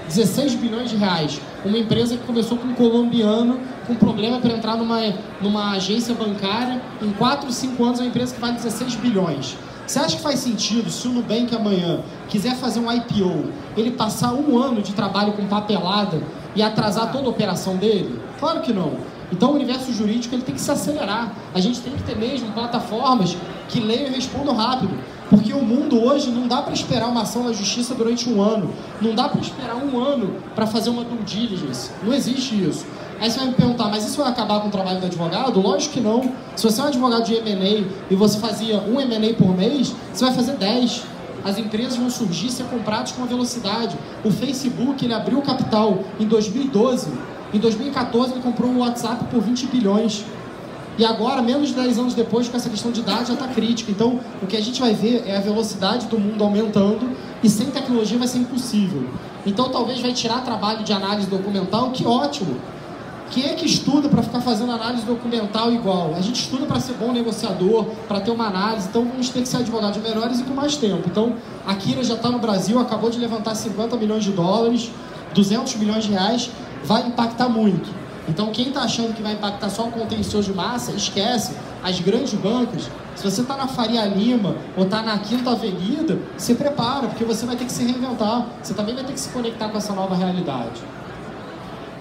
Speaker 1: 16 bilhões de reais. Uma empresa que começou com um colombiano, com problema para entrar numa agência bancária, em 4, 5 anos é uma empresa que vale 16 bilhões. Você acha que faz sentido, se o Nubank amanhã quiser fazer um IPO, ele passar 1 ano de trabalho com papelada e atrasar toda a operação dele? Claro que não. Então o universo jurídico ele tem que se acelerar. A gente tem que ter mesmo plataformas que leiam e respondam rápido. Porque o mundo hoje não dá para esperar uma ação na justiça durante 1 ano. Não dá para esperar 1 ano para fazer uma due diligence. Não existe isso. Aí você vai me perguntar, mas isso vai acabar com o trabalho do advogado? Lógico que não. Se você é um advogado de M&A e você fazia um M&A por mês, você vai fazer 10. As empresas vão surgir, ser compradas com uma velocidade. O Facebook, ele abriu capital em 2012. Em 2014, ele comprou o WhatsApp por 20 bilhões. E agora, menos de 10 anos depois, com essa questão de dados, já está crítica. Então, o que a gente vai ver é a velocidade do mundo aumentando e sem tecnologia vai ser impossível. Então, talvez vai tirar trabalho de análise documental, que ótimo. Quem é que estuda para ficar fazendo análise documental igual? A gente estuda para ser bom negociador, para ter uma análise, então vamos ter que ser advogados melhores e com mais tempo. Então, a Akira já está no Brasil, acabou de levantar $50 milhões, 200 milhões de reais, vai impactar muito. Então, quem está achando que vai impactar só o contencioso de massa, esquece. As grandes bancas, se você está na Faria Lima ou está na Quinta Avenida, se prepara, porque você vai ter que se reinventar. Você também vai ter que se conectar com essa nova realidade.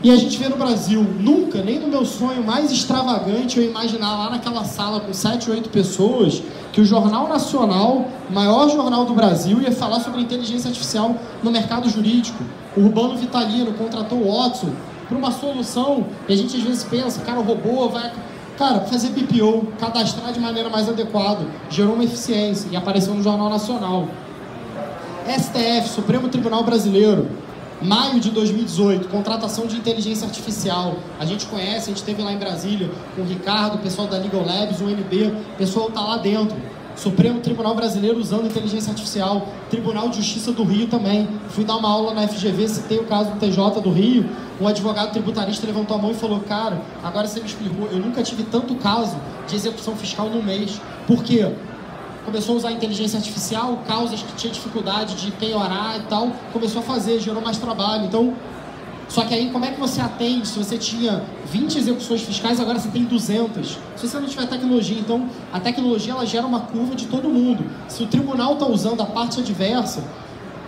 Speaker 1: E a gente vê no Brasil, nunca, nem no meu sonho mais extravagante, eu imaginar lá naquela sala com 7 ou 8 pessoas, que o Jornal Nacional, o maior jornal do Brasil, ia falar sobre inteligência artificial no mercado jurídico. O Urbano Vitalino contratou o Watson para uma solução, e a gente às vezes pensa, cara, o robô vai... Cara, fazer BPO, cadastrar de maneira mais adequada, gerou uma eficiência e apareceu no Jornal Nacional. STF, Supremo Tribunal Brasileiro, maio de 2018, contratação de inteligência artificial. A gente conhece, a gente esteve lá em Brasília com o Ricardo, o pessoal da Legal Labs, o MB, o pessoal está lá dentro. Supremo Tribunal Brasileiro usando inteligência artificial, Tribunal de Justiça do Rio também. Fui dar uma aula na FGV, citei o caso do TJ do Rio, um advogado tributarista levantou a mão e falou, cara, agora você me explicou, eu nunca tive tanto caso de execução fiscal no mês. Por quê? Começou a usar a inteligência artificial, causas que tinha dificuldade de penhorar e tal, começou a fazer, gerou mais trabalho. Então, só que aí como é que você atende? Se você tinha 20 execuções fiscais, agora você tem 200. Se você não tiver tecnologia, então a tecnologia ela gera uma curva de todo mundo. Se o tribunal está usando a parte adversa,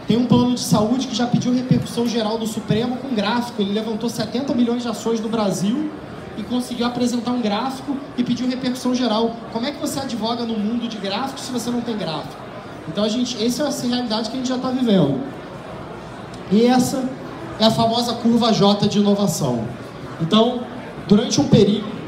Speaker 1: tem um plano de saúde que já pediu repercussão geral do Supremo com gráfico. Ele levantou 70 milhões de ações no Brasil e conseguiu apresentar um gráfico e pediu repercussão geral. Como é que você advoga no mundo de gráficos se você não tem gráfico? Então, essa é a realidade que a gente já está vivendo. E essa é a famosa curva J de inovação. Então, durante um período,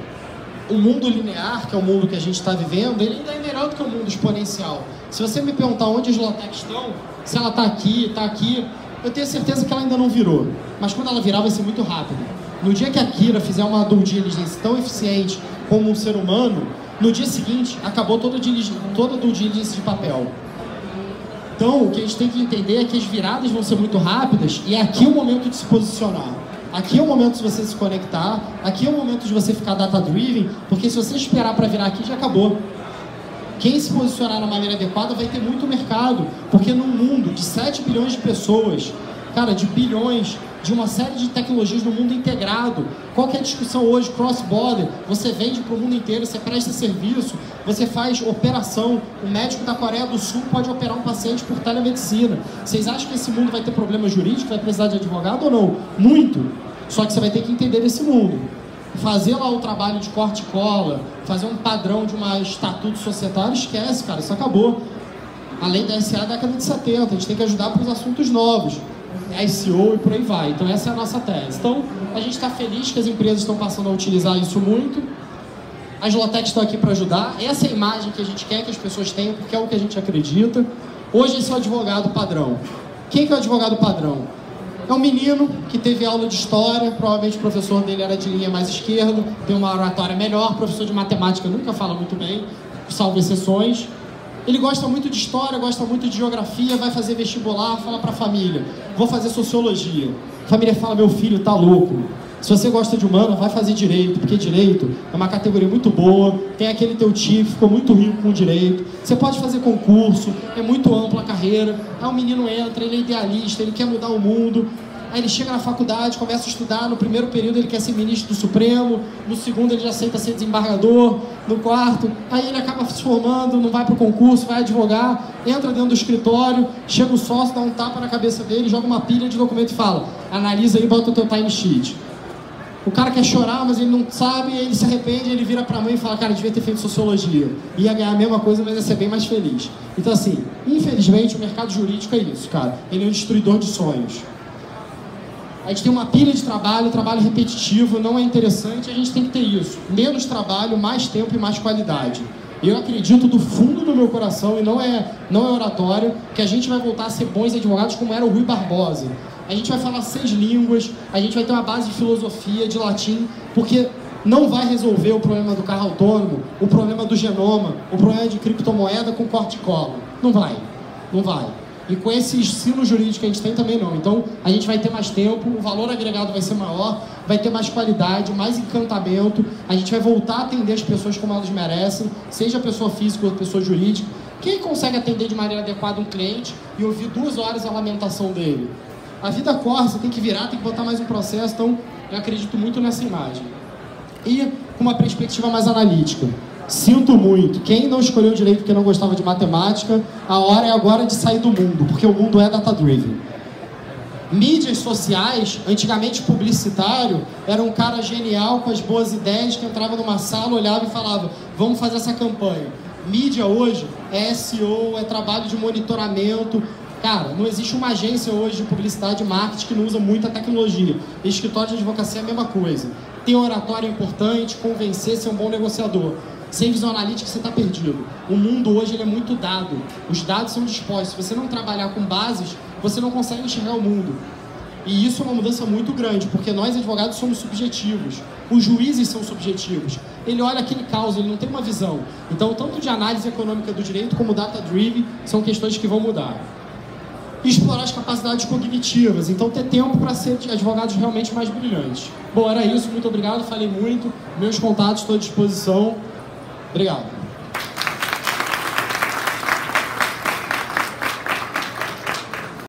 Speaker 1: o mundo linear, que é o mundo que a gente está vivendo, ele ainda é melhor do que o mundo exponencial. Se você me perguntar onde as Lotec estão, se ela está aqui, eu tenho certeza que ela ainda não virou. Mas quando ela virar, vai ser muito rápido. No dia que a Kira fizer uma due diligence tão eficiente como um ser humano, no dia seguinte, acabou toda a due diligence de papel. Então, o que a gente tem que entender é que as viradas vão ser muito rápidas e aqui é o momento de se posicionar. Aqui é o momento de você se conectar, aqui é o momento de você ficar data-driven, porque se você esperar para virar aqui, já acabou. Quem se posicionar na maneira adequada vai ter muito mercado, porque num mundo de 7 bilhões de pessoas, cara, de bilhões, de uma série de tecnologias no mundo integrado. Qual que é a discussão hoje? Cross-border. Você vende para o mundo inteiro, você presta serviço, você faz operação. O médico da Coreia do Sul pode operar um paciente por telemedicina. Vocês acham que esse mundo vai ter problema jurídico? Vai precisar de advogado ou não? Muito. Só que você vai ter que entender desse mundo. Fazer lá o trabalho de corte e cola, fazer um padrão de um estatuto societário, esquece, cara, isso acabou. A lei da SA é da década de 70, a gente tem que ajudar para os assuntos novos. SEO e por aí vai. Então essa é a nossa tese. Então a gente está feliz que as empresas estão passando a utilizar isso muito. As Lotec estão aqui para ajudar. Essa é a imagem que a gente quer que as pessoas tenham, porque é o que a gente acredita. Hoje esse é o advogado padrão. Quem que é o advogado padrão? É um menino que teve aula de história, provavelmente o professor dele era de linha mais esquerda, tem uma oratória melhor, professor de matemática nunca fala muito bem, salvo exceções. Ele gosta muito de história, gosta muito de geografia, vai fazer vestibular, fala para a família, vou fazer sociologia. A família fala, meu filho tá louco. Se você gosta de humano, vai fazer direito, porque direito é uma categoria muito boa, tem aquele teu tio que ficou muito rico com direito, você pode fazer concurso, é muito ampla a carreira. Aí o menino entra, ele é idealista, ele quer mudar o mundo. Aí ele chega na faculdade, começa a estudar, no primeiro período ele quer ser ministro do Supremo, no segundo ele já aceita ser desembargador, no quarto, aí ele acaba se formando, não vai para o concurso, vai advogar, entra dentro do escritório, chega o sócio, dá um tapa na cabeça dele, joga uma pilha de documento e fala, analisa aí e bota o teu time sheet. O cara quer chorar, mas ele não sabe, aí ele se arrepende, ele vira pra mãe e fala, cara, devia ter feito sociologia. Ia ganhar a mesma coisa, mas ia ser bem mais feliz. Então assim, infelizmente o mercado jurídico é isso, cara. Ele é um destruidor de sonhos. A gente tem uma pilha de trabalho repetitivo, não é interessante, a gente tem que ter isso. Menos trabalho, mais tempo e mais qualidade. Eu acredito do fundo do meu coração, e não é oratório, que a gente vai voltar a ser bons advogados como era o Rui Barbosa. A gente vai falar 6 línguas, a gente vai ter uma base de filosofia, de latim, porque não vai resolver o problema do carro autônomo, o problema do genoma, o problema de criptomoeda com corte e cola. Não vai. E com esse ensino jurídico que a gente tem também não. Então, a gente vai ter mais tempo, o valor agregado vai ser maior, vai ter mais qualidade, mais encantamento, a gente vai voltar a atender as pessoas como elas merecem, seja a pessoa física ou a pessoa jurídica. Quem consegue atender de maneira adequada um cliente e ouvir 2 horas a lamentação dele? A vida corre, você tem que virar, tem que botar mais um processo, então eu acredito muito nessa imagem. E com uma perspectiva mais analítica. Sinto muito, quem não escolheu direito porque não gostava de matemática, a hora é agora de sair do mundo, porque o mundo é data-driven. Mídias sociais, antigamente publicitário, era um cara genial com as boas ideias que entrava numa sala, olhava e falava, vamos fazer essa campanha. Mídia hoje é SEO, é trabalho de monitoramento, Cara, não existe uma agência hoje de publicidade e marketing que não usa muita tecnologia. Escritório de advocacia é a mesma coisa. Ter oratório é importante, convencer, ser um bom negociador. Sem Visual Analytics você está perdido. O mundo hoje ele é muito dado. Os dados são dispostos. Se você não trabalhar com bases, você não consegue enxergar o mundo. E isso é uma mudança muito grande, porque nós advogados somos subjetivos. Os juízes são subjetivos. Ele olha aquele caso, ele não tem uma visão. Então, tanto de análise econômica do direito como data-driven são questões que vão mudar. E explorar as capacidades cognitivas. Então, ter tempo para ser advogados realmente mais brilhantes. Bom, era isso. Muito obrigado. Falei muito. Meus contatos estão à disposição. Obrigado.